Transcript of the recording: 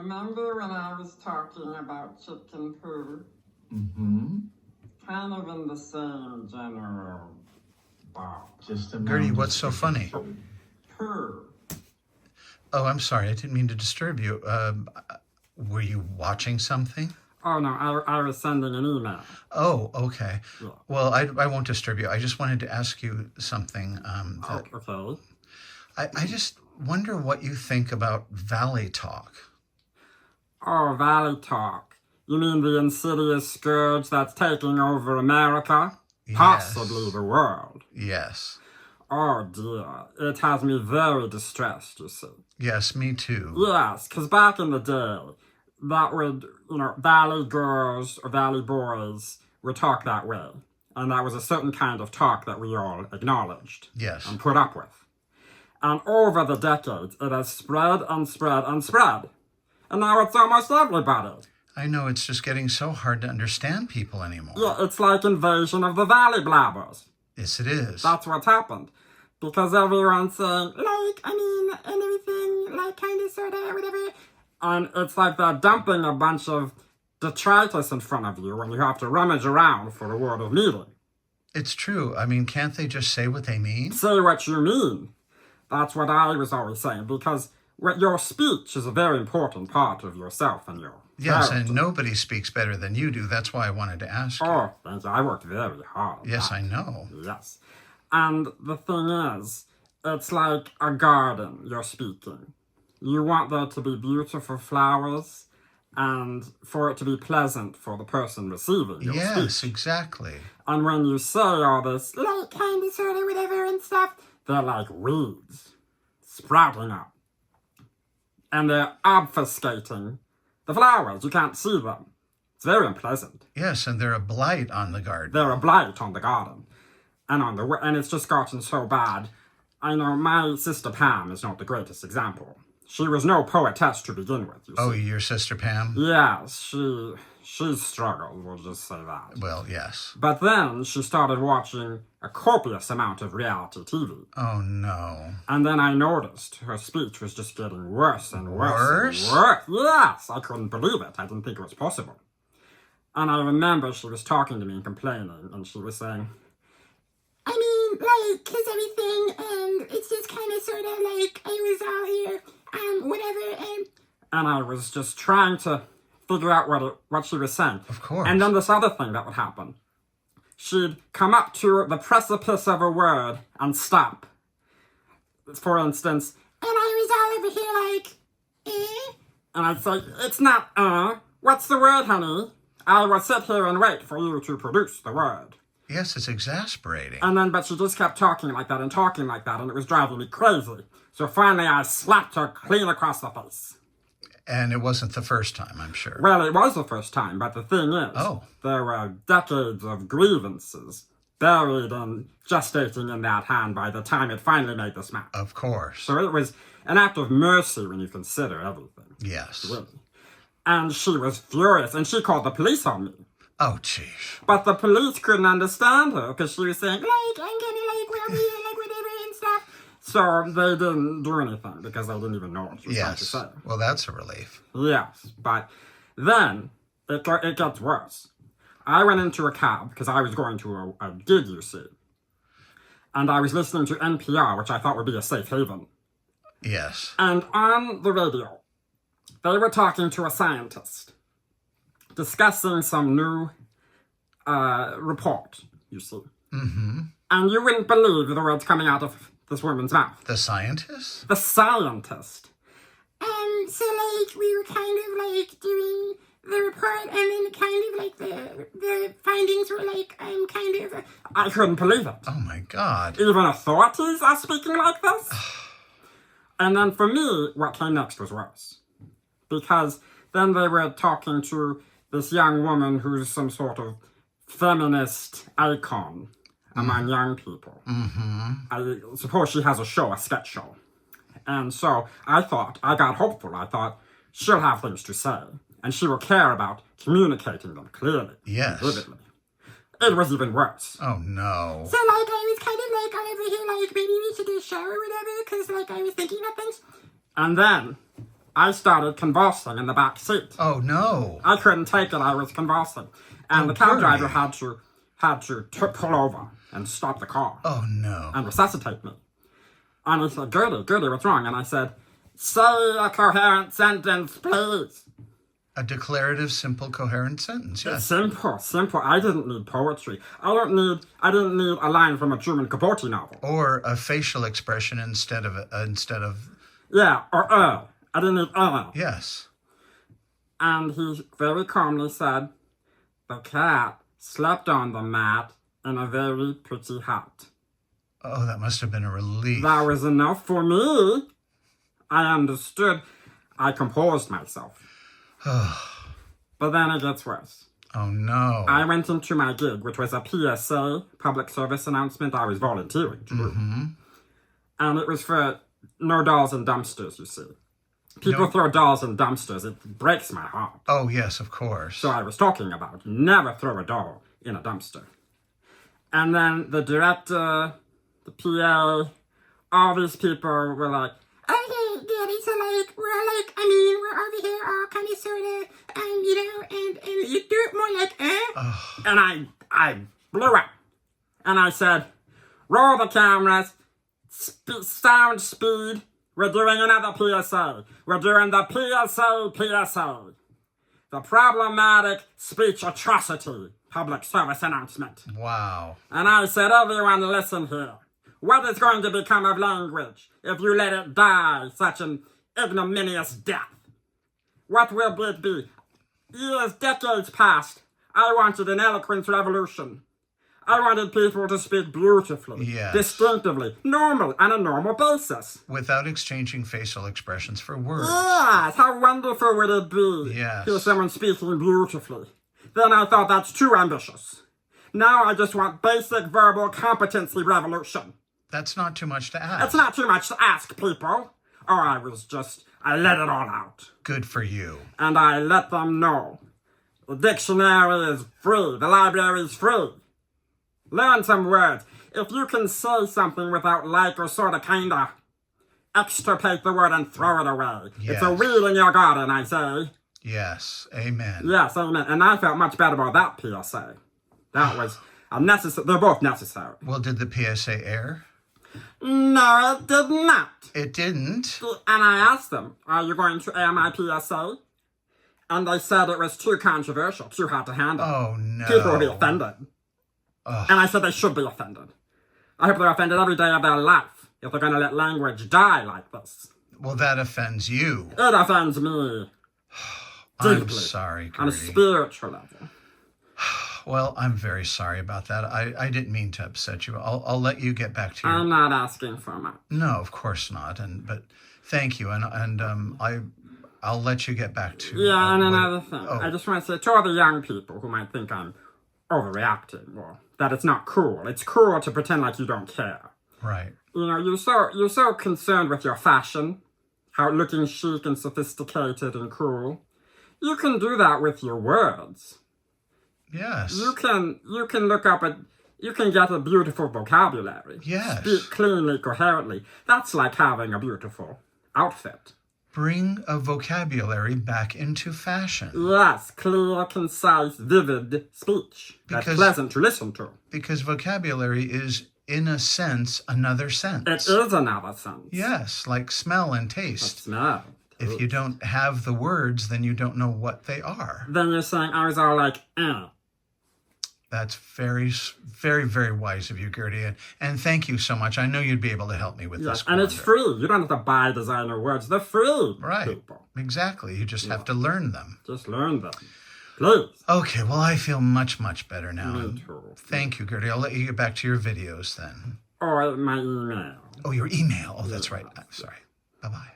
Remember when I was talking about chicken poo? Mm-hmm. Kind of in the same general ball. Just a Gertie, what's so funny? Poo. Oh, I'm sorry. I didn't mean to disturb you. Were you watching something? Oh, no, I was sending an email. Oh, okay. Yeah. Well, I won't disturb you. I just wanted to ask you something. Okay. I just wonder what you think about Valley Talk. Oh, Valley Talk. You mean the insidious scourge that's taking over America? Yes. Possibly the world. Yes. Oh, dear. It has me very distressed, you see. Yes, me too. Yes, because back in the day, that would, Valley girls or Valley boys would talk that way. And that was a certain kind of talk that we all acknowledged. Yes. And put up with. And over the decades, it has spread and spread and spread. And now it's almost everybody. I know, it's just getting so hard to understand people anymore. Yeah, it's like invasion of the Valley blabbers. Yes, it is. That's what's happened. Because everyone's saying, and everything, kind of, sort of, whatever. And it's like they're dumping a bunch of detritus in front of you when you have to rummage around for a word of meaning. It's true. I mean, can't they just say what they mean? Say what you mean. That's what I was always saying, because your speech is a very important part of yourself and your Yes, character. and nobody speaks better than you do. That's why I wanted to ask you. Oh, thank you. I worked very hard. Yes, I know. Yes. And the thing is, it's like a garden you're speaking. You want there to be beautiful flowers and for it to be pleasant for the person receiving your Yes, speech. exactly. And when you say all this, kind of, sort of, whatever and stuff, they're like weeds sprouting up. And they're obfuscating the flowers. You can't see them. It's very unpleasant. Yes, and they're a blight on the garden. They're a blight on the garden. And it's just gotten so bad. I know my sister Pam is not the greatest example. She was no poetess to begin with, you see. Oh, your sister Pam? Yes, she struggled, we'll just say that. Well, yes. But then she started watching a copious amount of reality TV. Oh, no. And then I noticed her speech was just getting worse and worse. Worse? And worse. Yes, I couldn't believe it. I didn't think it was possible. And I remember she was talking to me and complaining, and she was saying, cause everything, it's just kind of sort of I was all here, whatever, and I was just trying to figure out what she was saying. Of course. And then this other thing that would happen. She'd come up to the precipice of a word and stop. For instance, and I was all over here and I'd say, it's not, what's the word, honey? I will sit here and wait for you to produce the word. Yes, it's exasperating. But she just kept talking like that, and it was driving me crazy. So finally I slapped her clean across the face. And it wasn't the first time, I'm sure. Well, it was the first time, but the thing is, there were decades of grievances buried and gestating in that hand by the time it finally made the smack. Of course. So it was an act of mercy when you consider everything. Yes. Really. And she was furious, and she called the police on me. Oh, jeez. But the police couldn't understand her, because she was saying, I'm gonna, well, whatever, and stuff. So they didn't do anything, because they didn't even know what she was trying to say. Well, that's a relief. Yes, but then it gets worse. I went into a cab, because I was going to a gig, you see. And I was listening to NPR, which I thought would be a safe haven. Yes. And on the radio, they were talking to a scientist, discussing some new report, you see. Mm-hmm. And you wouldn't believe the words coming out of this woman's mouth. The scientist? The scientist. So, we were kind of, doing the report, and then the findings were, kind of... I couldn't believe it. Oh, my God. Even authorities are speaking like this? And then for me, what came next was worse. Because then they were talking to this young woman who's some sort of feminist icon among young people. Mm-hmm. I suppose she has a show, a sketch show. And so I got hopeful. I thought, she'll have things to say. And she will care about communicating them clearly. Yes. Vividly. It was even worse. Oh, no. So, I was kind of, over here, maybe we should do a show or whatever, because, I was thinking of things. And then, I started convulsing in the back seat. Oh, no. I couldn't take it. I was convulsing. And the cab driver Gertie. had to pull over and stop the car Oh, no. and resuscitate me. And he said, Gertie, what's wrong? And I said, say a coherent sentence, please. A declarative, simple, coherent sentence, yes. Simple. I didn't need poetry. I didn't need a line from a Truman Capote novel. Or a facial expression instead of Yeah, or I didn't need Yes. And he very calmly said, the cat slept on the mat in a very pretty hat. Oh, that must have been a relief. That was enough for me. I understood. I composed myself. But then it gets worse. Oh, no. I went into my gig, which was a PSA, public service announcement I was volunteering to do. And it was for no dolls in dumpsters, you see. People throw dolls in dumpsters. It breaks my heart. Oh, yes, of course. So I was talking about never throw a doll in a dumpster. And then the director, the PA, all these people were like, okay, Gertie, so we're over here all kind of sort of, and you do it more like, And I blew up. And I said, roll the cameras, sound speed, we're doing another PSA. We're doing the PSA. The problematic speech atrocity public service announcement. Wow. And I said, everyone listen here. What is going to become of language if you let it die such an ignominious death? What will it be? Years, decades past, I wanted an eloquent revolution. I wanted people to speak beautifully, distinctively, normal, on a normal basis. Without exchanging facial expressions for words. Yes, how wonderful would it be to hear someone speaking beautifully. Then I thought that's too ambitious. Now I just want basic verbal competency revolution. That's not too much to ask. It's not too much to ask, people. Or I let it all out. Good for you. And I let them know. The dictionary is free. The library is free. Learn some words. If you can say something without like or sort of kinda, extirpate the word and throw it away. Yes. It's a weed in your garden, I say. Yes, amen. Yes, amen. And I felt much better about that PSA. That was a necessary. They're both necessary. Well, did the PSA air? No, it did not. It didn't? And I asked them, are you going to air my PSA? And they said it was too controversial, too hard to handle. Oh, no. People will be offended. Ugh. And I said they should be offended. I hope they're offended every day of their life if they're going to let language die like this. Well, that offends you. It offends me. I'm Deeply. sorry, On a Gertie. spiritual level. Well, I'm very sorry about that. I didn't mean to upset you. I'll let you get back to your... I'm not asking for much. No, of course not. But thank you, and I'll let you get back to... Yeah, and another thing. I just want to say to all the young people who might think I'm overreacting or that it's not cool. It's cool to pretend like you don't care. Right. You know, you're so concerned with your fashion, how looking chic and sophisticated and cool. You can do that with your words. Yes. You can look up you can get a beautiful vocabulary. Yes. Speak cleanly, coherently. That's like having a beautiful outfit. Bring a vocabulary back into fashion. Yes, clear, concise, vivid speech. That's pleasant to listen to. Because vocabulary is, in a sense, another sense. It is another sense. Yes, like smell and taste. Smell. If you don't have the words, then you don't know what they are. Then you're saying I was all like, That's very, very, very wise of you, Gertie. And thank you so much. I know you'd be able to help me with this. And it's free. You don't have to buy designer words. They're free, right. people. Exactly. You just have to learn them. Just learn them. Please. Okay, well, I feel much, much better now. Me too. Thank you, Gertie. I'll let you get back to your videos then. Or my email. Oh, your email. Oh, that's right. I'm sorry. Bye-bye.